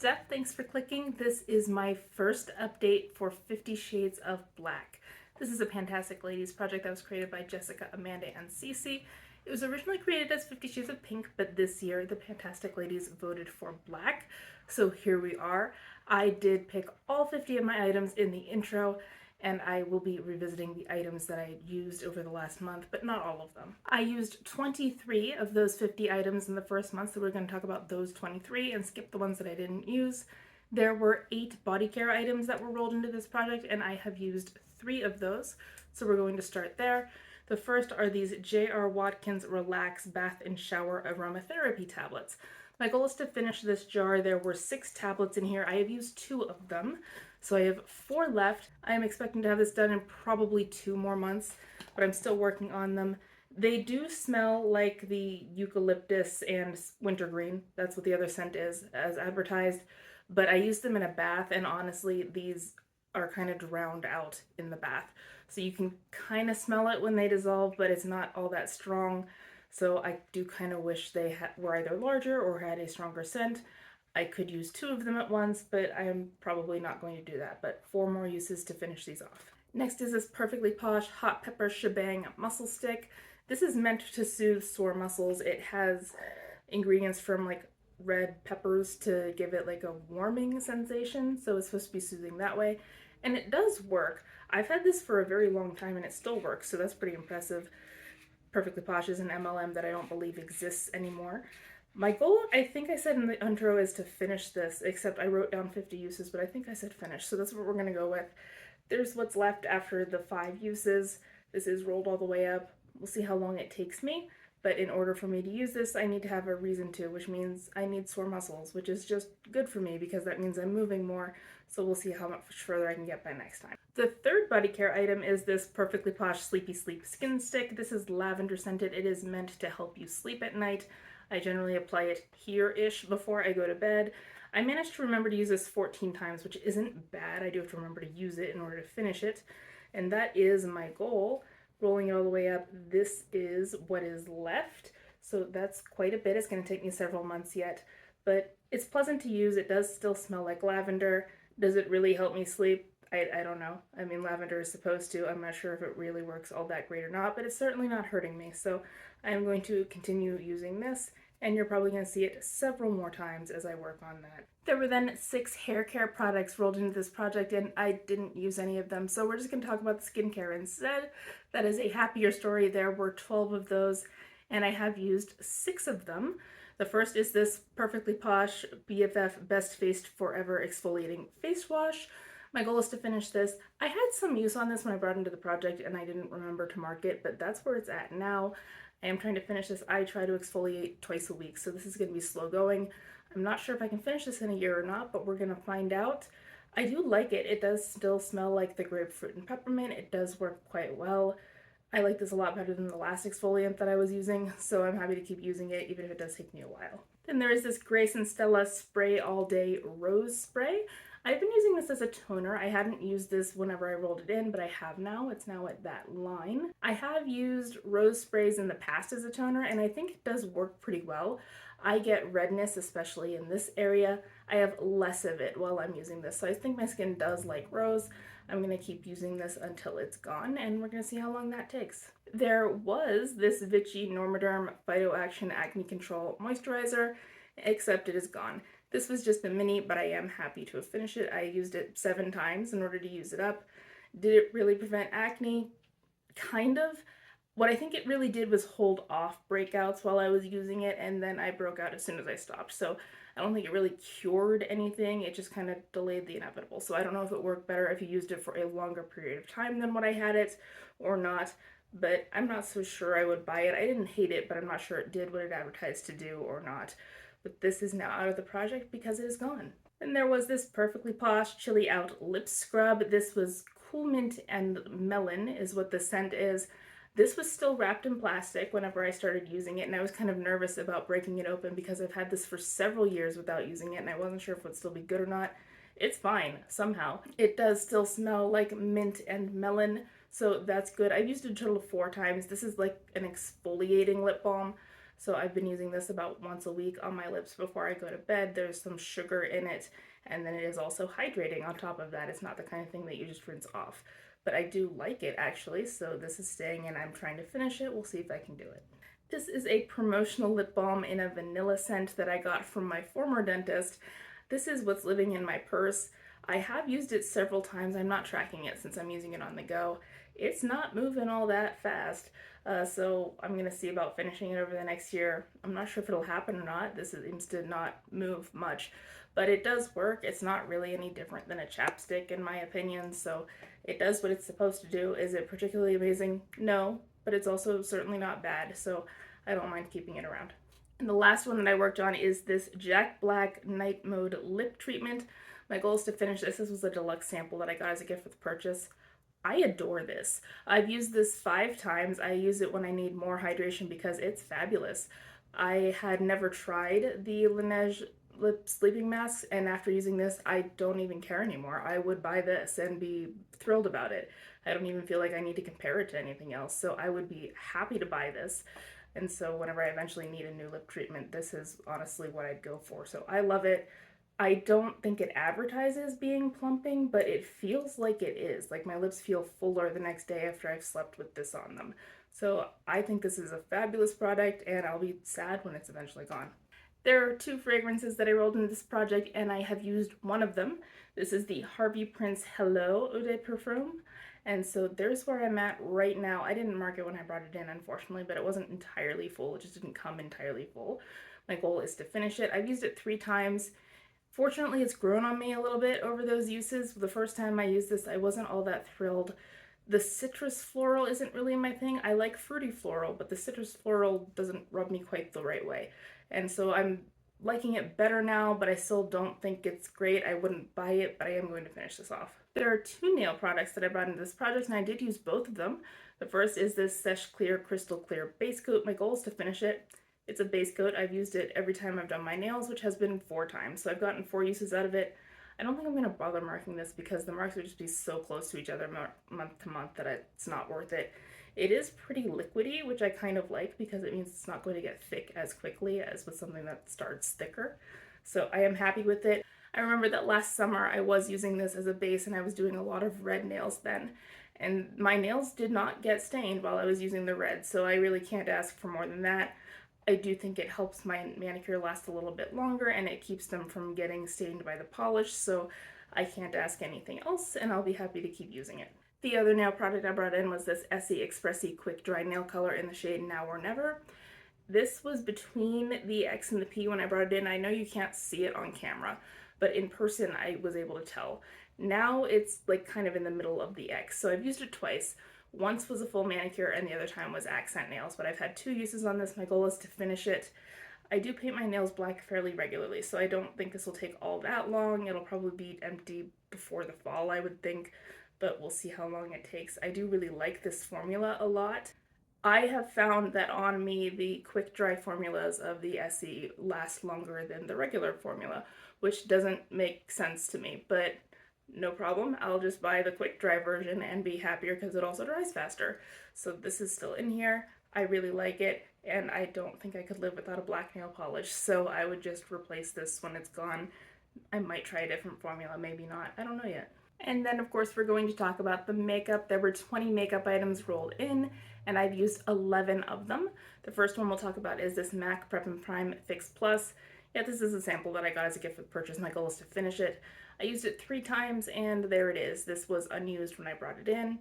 Steph, thanks for clicking. This is my first update for 50 Shades of Black. This is a Pantastic Ladies project that was created by Jessica, Amanda, and Cece. It was originally created as 50 Shades of Pink, but this year the Pantastic Ladies voted for black. So here we are. I did pick all 50 of my items in the intro, and I will be revisiting the items that I used over the last month, but not all of them. I used 23 of those 50 items in the first month, so we're going to talk about those 23 and skip the ones that I didn't use. There were 8 body care items that were rolled into this project, and I have used 3 of those, so we're going to start there. The first are these J.R. Watkins Relax Bath and Shower Aromatherapy tablets. My goal is to finish this jar. There were 6 tablets in here. I have used 2 of them, so I have 4 left. I am expecting to have this done in probably 2 more months, but I'm still working on them. They do smell like the eucalyptus and wintergreen. That's what the other scent is, as advertised. But I used them in a bath, and honestly, these are kind of drowned out in the bath. So you can kind of smell it when they dissolve, but it's not all that strong. So I do kind of wish they were either larger or had a stronger scent. I could use 2 of them at once, but I am probably not going to do that. But 4 more uses to finish these off. Next is this Perfectly Posh Hot Pepper Shebang Muscle Stick. This is meant to soothe sore muscles. It has ingredients from like red peppers to give it like a warming sensation, so it's supposed to be soothing that way. And it does work. I've had this for a very long time and it still works, so that's pretty impressive. Perfectly Posh is an MLM that I don't believe exists anymore. My goal, I think I said in the intro, is to finish this, except I wrote down 50 uses, but I think I said finish, so that's what we're going to go with. There's what's left after the 5 uses. This is rolled all the way up. We'll see how long it takes me, but in order for me to use this, I need to have a reason to, which means I need sore muscles, which is just good for me because that means I'm moving more, so we'll see how much further I can get by next time. The third body care item is this Perfectly Posh Sleepy Sleep Skin Stick. This is lavender scented. It is meant to help you sleep at night. I generally apply it here-ish before I go to bed. I managed to remember to use this 14 times, which isn't bad. I do have to remember to use it in order to finish it, and that is my goal. Rolling it all the way up, this is what is left, so that's quite a bit. It's going to take me several months yet, but it's pleasant to use. It does still smell like lavender. Does it really help me sleep? I don't know. I mean, lavender is supposed to. I'm not sure if it really works all that great or not, but it's certainly not hurting me, so I'm going to continue using this, and you're probably going to see it several more times as I work on that. There were then 6 hair care products rolled into this project, and I didn't use any of them, so we're just going to talk about the skincare instead. That is a happier story. There were 12 of those, and I have used 6 of them. The first is this Perfectly Posh BFF Best Faced Forever Exfoliating Face Wash. My goal is to finish this. I had some use on this when I brought it into the project, and I didn't remember to mark it, but that's where it's at now. I am trying to finish this. I try to exfoliate twice a week, so this is going to be slow going. I'm not sure if I can finish this in a year or not, but we're going to find out. I do like it. It does still smell like the grapefruit and peppermint. It does work quite well. I like this a lot better than the last exfoliant that I was using, so I'm happy to keep using it, even if it does take me a while. Then there is this Grace and Stella Spray All Day Rose Spray. I've been using this as a toner. I hadn't used this whenever I rolled it in, but I have now. It's now at that line. I have used rose sprays in the past as a toner, and I think it does work pretty well. I get redness, especially in this area. I have less of it while I'm using this, so I think my skin does like rose. I'm going to keep using this until it's gone, and we're going to see how long that takes. There was this Vichy Normaderm Phytoaction Acne Control Moisturizer, except it is gone. This was just a mini, but I am happy to have finished it. I used it 7 times in order to use it up. Did it really prevent acne? Kind of. What I think it really did was hold off breakouts while I was using it, and then I broke out as soon as I stopped. So I don't think it really cured anything. It just kind of delayed the inevitable. So I don't know if it worked better if you used it for a longer period of time than what I had it or not, but I'm not so sure I would buy it. I didn't hate it, but I'm not sure it did what it advertised to do or not. But this is now out of the project because it is gone. And there was this Perfectly Posh Chilly Out Lip Scrub. This was Cool Mint and Melon is what the scent is. This was still wrapped in plastic whenever I started using it, and I was kind of nervous about breaking it open because I've had this for several years without using it, and I wasn't sure if it would still be good or not. It's fine, somehow. It does still smell like mint and melon, so that's good. I've used it a total of 4 times. This is like an exfoliating lip balm, So I've been using this about once a week on my lips before I go to bed. There's some sugar in it, and then it is also hydrating on top of that. It's not the kind of thing that you just rinse off. But I do like it actually, so this is staying and I'm trying to finish it. We'll see if I can do it. This is a promotional lip balm in a vanilla scent that I got from my former dentist. This is what's living in my purse. I have used it several times. I'm not tracking it since I'm using it on the go. It's not moving all that fast, so I'm going to see about finishing it over the next year. I'm not sure if it'll happen or not. This seems to not move much, but it does work. It's not really any different than a chapstick in my opinion, so it does what it's supposed to do. Is it particularly amazing? No, but it's also certainly not bad, so I don't mind keeping it around. And the last one that I worked on is this Jack Black Night Mode Lip Treatment. My goal is to finish this. This was a deluxe sample that I got as a gift with purchase. I adore this. I've used this 5 times. I use it when I need more hydration because it's fabulous. I had never tried the Laneige lip sleeping masks, and after using this, I don't even care anymore. I would buy this and be thrilled about it. I don't even feel like I need to compare it to anything else, so I would be happy to buy this. And so whenever I eventually need a new lip treatment, this is honestly what I'd go for. So I love it. I don't think it advertises being plumping, but it feels like it is. Like my lips feel fuller the next day after I've slept with this on them. So I think this is a fabulous product, and I'll be sad when it's eventually gone. There are 2 fragrances that I rolled into this project, and I have used one of them. This is the Harvey Prince Hello Eau de Parfum. And so there's where I'm at right now. I didn't mark it when I brought it in, unfortunately, but it wasn't entirely full. It just didn't come entirely full. My goal is to finish it. I've used it 3 times. Fortunately, it's grown on me a little bit over those uses. The first time I used this, I wasn't all that thrilled. The citrus floral isn't really my thing. I like fruity floral, but the citrus floral doesn't rub me quite the right way. And so I'm liking it better now, but I still don't think it's great. I wouldn't buy it, but I am going to finish this off. There are 2 nail products that I brought into this project, and I did use both of them. The first is this Seche Clear Crystal Clear Base Coat. My goal is to finish it. It's a base coat. I've used it every time I've done my nails, which has been 4 times, so I've gotten 4 uses out of it. I don't think I'm going to bother marking this because the marks would just be so close to each other month to month that it's not worth it. It is pretty liquidy, which I kind of like because it means it's not going to get thick as quickly as with something that starts thicker. So I am happy with it. I remember that last summer I was using this as a base and I was doing a lot of red nails then. And my nails did not get stained while I was using the red, so I really can't ask for more than that. I do think it helps my manicure last a little bit longer and it keeps them from getting stained by the polish, so I can't ask anything else and I'll be happy to keep using it. The other nail product I brought in was this Essie Expressi Quick Dry Nail Color in the shade Now or Never. This was between the X and the P when I brought it in. I know you can't see it on camera, but in person I was able to tell. Now it's like kind of in the middle of the X, so I've used it twice. Once was a full manicure and the other time was accent nails, but I've had 2 uses on this. My goal is to finish it. I do paint my nails black fairly regularly, so I don't think this will take all that long. It'll probably be empty before the fall, I would think, but we'll see how long it takes. I do really like this formula a lot. I have found that on me, the quick dry formulas of the Essie last longer than the regular formula, which doesn't make sense to me, but no problem. I'll just buy the quick dry version and be happier because it also dries faster. So this is still in here. I really like it, and I don't think I could live without a black nail polish, so I would just replace this when it's gone. I might try a different formula, maybe not. I don't know yet. And then, of course, we're going to talk about the makeup. There were 20 makeup items rolled in, and I've used 11 of them. The first one we'll talk about is this MAC Prep and Prime Fix Plus. Yeah, this is a sample that I got as a gift with purchase. My goal is to finish it. I used it 3 times, and there it is. This was unused when I brought it in.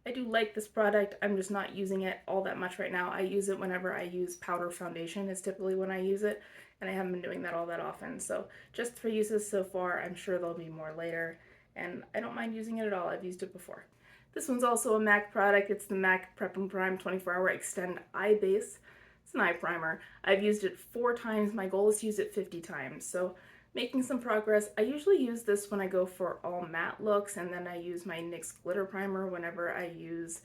I do like this product. I'm just not using it all that much right now. I use it whenever I use powder foundation is typically when I use it, and I haven't been doing that all that often. So just 3 uses so far. I'm sure there'll be more later, and I don't mind using it at all. I've used it before. This one's also a MAC product. It's the MAC Prep and Prime 24-Hour Extend Eye Base. It's an eye primer. I've used it 4 times. My goal is to use it 50 times. So making some progress. I usually use this when I go for all matte looks, and then I use my NYX glitter primer whenever I use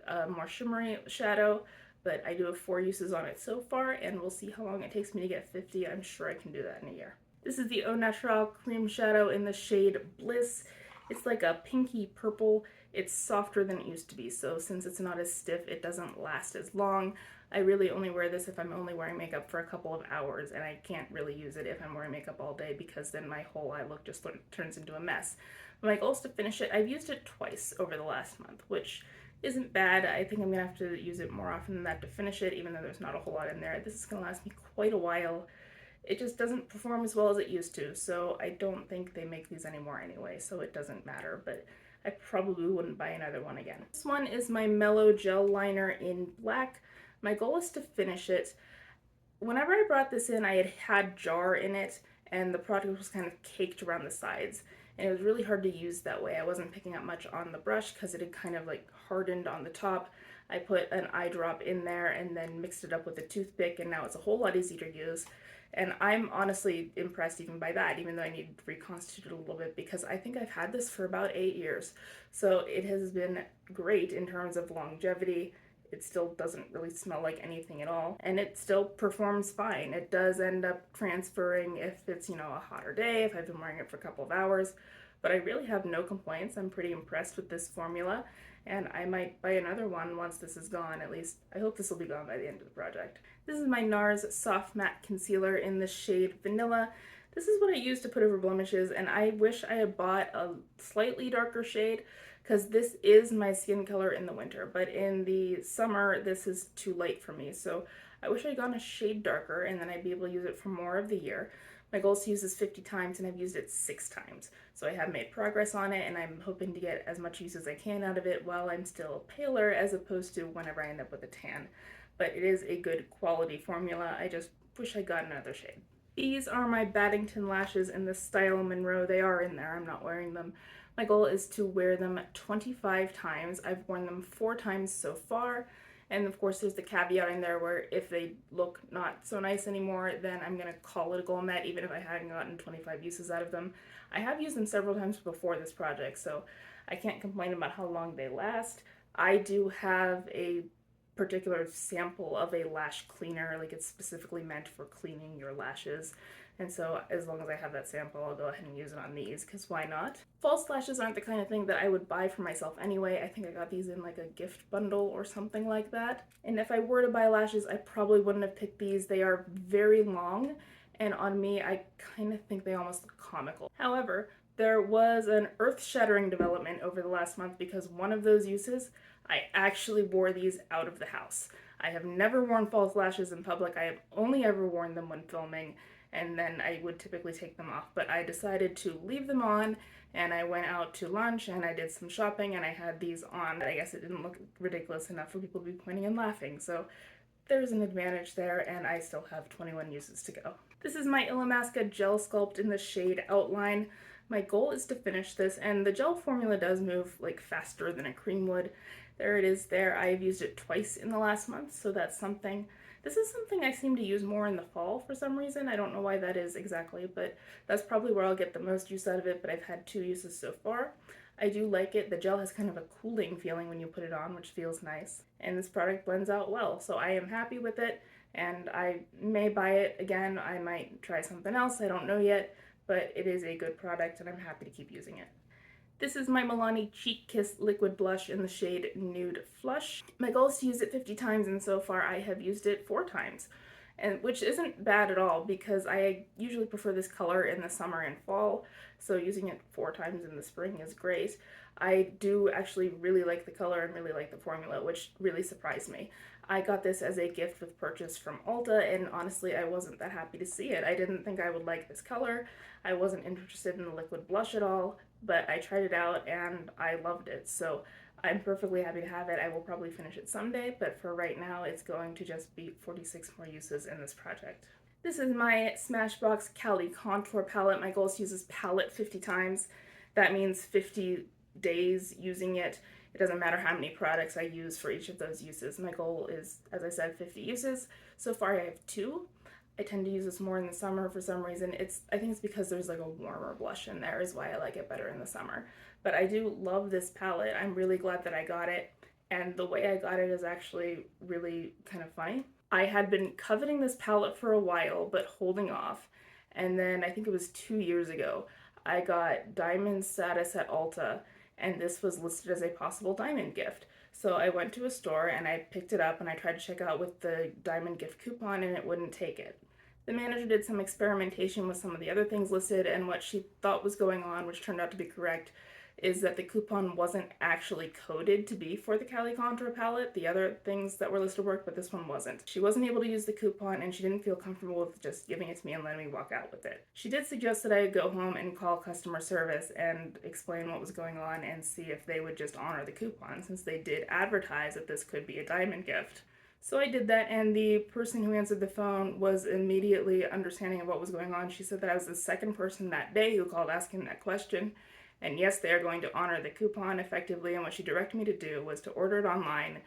a more shimmery shadow, but I do have 4 uses on it so far, and we'll see how long it takes me to get 50. I'm sure I can do that in a year. This is the Au Naturel Cream Shadow in the shade Bliss. It's like a pinky purple. It's softer than it used to be, so since it's not as stiff, it doesn't last as long. I really only wear this if I'm only wearing makeup for a couple of hours, and I can't really use it if I'm wearing makeup all day because then my whole eye look just turns into a mess. My goal is to finish it. I've used it twice over the last month, which isn't bad. I think I'm gonna have to use it more often than that to finish it, even though there's not a whole lot in there. This is gonna last me quite a while. It just doesn't perform as well as it used to, so I don't think they make these anymore anyway, so it doesn't matter, but I probably wouldn't buy another one again. This one is my Mellow Gel Liner in black. My goal is to finish it. Whenever I brought this in, I had jar in it, and the product was kind of caked around the sides, and it was really hard to use that way. I wasn't picking up much on the brush because it had kind of like hardened on the top. I put an eye drop in there and then mixed it up with a toothpick, and now it's a whole lot easier to use. And I'm honestly impressed even by that, even though I need to reconstitute it a little bit, because I think I've had this for about 8 years. So it has been great in terms of longevity. It still doesn't really smell like anything at all, and it still performs fine. It does end up transferring if it's, a hotter day, if I've been wearing it for a couple of hours, but I really have no complaints. I'm pretty impressed with this formula, and I might buy another one once this is gone. At least I hope this will be gone by the end of the project. This is my NARS Soft Matte Concealer in the shade Vanilla. This is what I use to put over blemishes, and I wish I had bought a slightly darker shade because this is my skin color in the winter, but in the summer this is too light for me, so I wish I'd gone a shade darker and then I'd be able to use it for more of the year. My goal is to use this 50 times, and I've used it 6 times, so I have made progress on it, and I'm hoping to get as much use as I can out of it while I'm still paler as opposed to whenever I end up with a tan. But it is a good quality formula. I just wish I'd gotten another shade. These are my Baddington lashes in the Style Monroe. They are in there, I'm not wearing them. My goal is to wear them 25 times. I've worn them 4 times so far. And of course there's the caveat in there where if they look not so nice anymore, then I'm gonna call it a goal met even if I hadn't gotten 25 uses out of them. I have used them several times before this project, so I can't complain about how long they last. I do have a particular sample of a lash cleaner, like it's specifically meant for cleaning your lashes. And so as long as I have that sample, I'll go ahead and use it on these, because why not? False lashes aren't the kind of thing that I would buy for myself anyway. I think I got these in like a gift bundle or something like that. And if I were to buy lashes, I probably wouldn't have picked these. They are very long, and on me, I kind of think they almost look comical. However, there was an earth-shattering development over the last month because one of those uses, I actually wore these out of the house. I have never worn false lashes in public. I have only ever worn them when filming, and then I would typically take them off. But I decided to leave them on, and I went out to lunch and I did some shopping and I had these on. I guess it didn't look ridiculous enough for people to be pointing and laughing, so there's an advantage there, and I still have 21 uses to go. This is my Illamasqua Gel Sculpt in the shade Outline. My goal is to finish this, and the gel formula does move like faster than a cream would. There it is there. I've used it twice in the last month, so that's something. This is something I seem to use more in the fall for some reason. I don't know why that is exactly, but that's probably where I'll get the most use out of it, but I've had 2 uses so far. I do like it. The gel has kind of a cooling feeling when you put it on, which feels nice. And this product blends out well, so I am happy with it, and I may buy it again. I might try something else, I don't know yet, but it is a good product and I'm happy to keep using it. This is my Milani Cheek Kiss Liquid Blush in the shade Nude Flush. My goal is to use it 50 times, and so far I have used it 4 times, and which isn't bad at all because I usually prefer this color in the summer and fall, so using it 4 times in the spring is great. I do actually really like the color and really like the formula, which really surprised me. I got this as a gift with purchase from Ulta, and honestly I wasn't that happy to see it. I didn't think I would like this color. I wasn't interested in the liquid blush at all, but I tried it out and I loved it, so I'm perfectly happy to have it. I will probably finish it someday, but for right now it's going to just be 46 more uses in this project. This is my Smashbox Cali Contour Palette. My goal is to use this palette 50 times. That means 50 days using it. It doesn't matter how many products I use for each of those uses. My goal is, as I said, 50 uses. So far I have 2. I tend to use this more in the summer for some reason. I think it's because there's like a warmer blush in there is why I like it better in the summer. But I do love this palette. I'm really glad that I got it, and the way I got it is actually really kind of funny. I had been coveting this palette for a while but holding off, and then I think it was 2 years ago I got diamond status at Ulta, and this was listed as a possible diamond gift. So I went to a store and I picked it up and I tried to check out with the diamond gift coupon and it wouldn't take it. The manager did some experimentation with some of the other things listed, and what she thought was going on, which turned out to be correct, is that the coupon wasn't actually coded to be for the Cali Contour palette. The other things that were listed worked, but this one wasn't. She wasn't able to use the coupon and she didn't feel comfortable with just giving it to me and letting me walk out with it. She did suggest that I go home and call customer service and explain what was going on and see if they would just honor the coupon, since they did advertise that this could be a diamond gift. So I did that, and the person who answered the phone was immediately understanding of what was going on. She said that I was the second person that day who called asking that question. And yes, they are going to honor the coupon effectively, and what she directed me to do was to order it online,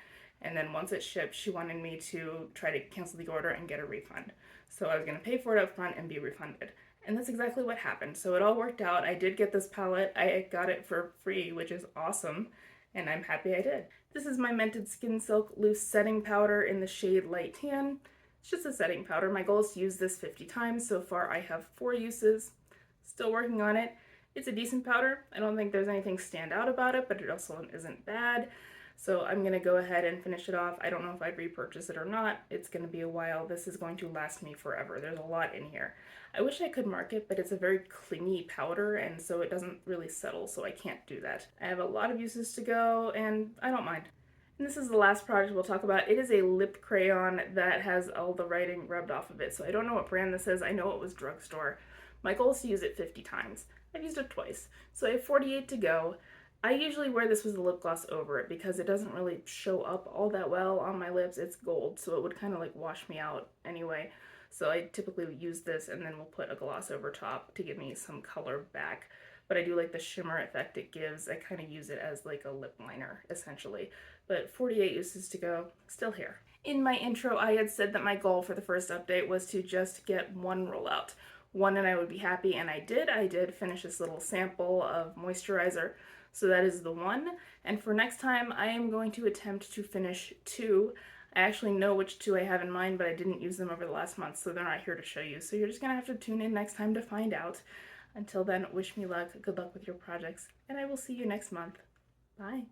and then once it shipped, she wanted me to try to cancel the order and get a refund. So I was going to pay for it up front and be refunded. And that's exactly what happened. So it all worked out. I did get this palette. I got it for free, which is awesome, and I'm happy I did. This is my Mented Skin Silk Loose Setting Powder in the shade Light Tan. It's just a setting powder. My goal is to use this 50 times. So far I have 4 uses. Still working on it. It's a decent powder. I don't think there's anything stand out about it, but it also isn't bad. So I'm going to go ahead and finish it off. I don't know if I'd repurchase it or not. It's going to be a while. This is going to last me forever. There's a lot in here. I wish I could mark it, but it's a very clingy powder, and so it doesn't really settle, so I can't do that. I have a lot of uses to go, and I don't mind. And this is the last project we'll talk about. It is a lip crayon that has all the writing rubbed off of it, so I don't know what brand this is. I know it was drugstore. My goal is to use it 50 times. I've used it twice, so I have 48 to go. I usually wear this with a lip gloss over it because it doesn't really show up all that well on my lips. It's gold, so it would kind of like wash me out anyway. So I typically use this and then we'll put a gloss over top to give me some color back. But I do like the shimmer effect it gives. I kind of use it as like a lip liner, essentially. But 48 uses to go, still here. In my intro, I had said that my goal for the first update was to just get one rollout. One and I would be happy, and I did. I did finish this little sample of moisturizer. So that is the one. And for next time, I am going to attempt to finish 2. I actually know which 2 I have in mind, but I didn't use them over the last month, so they're not here to show you. So you're just going to have to tune in next time to find out. Until then, wish me luck, good luck with your projects, and I will see you next month. Bye.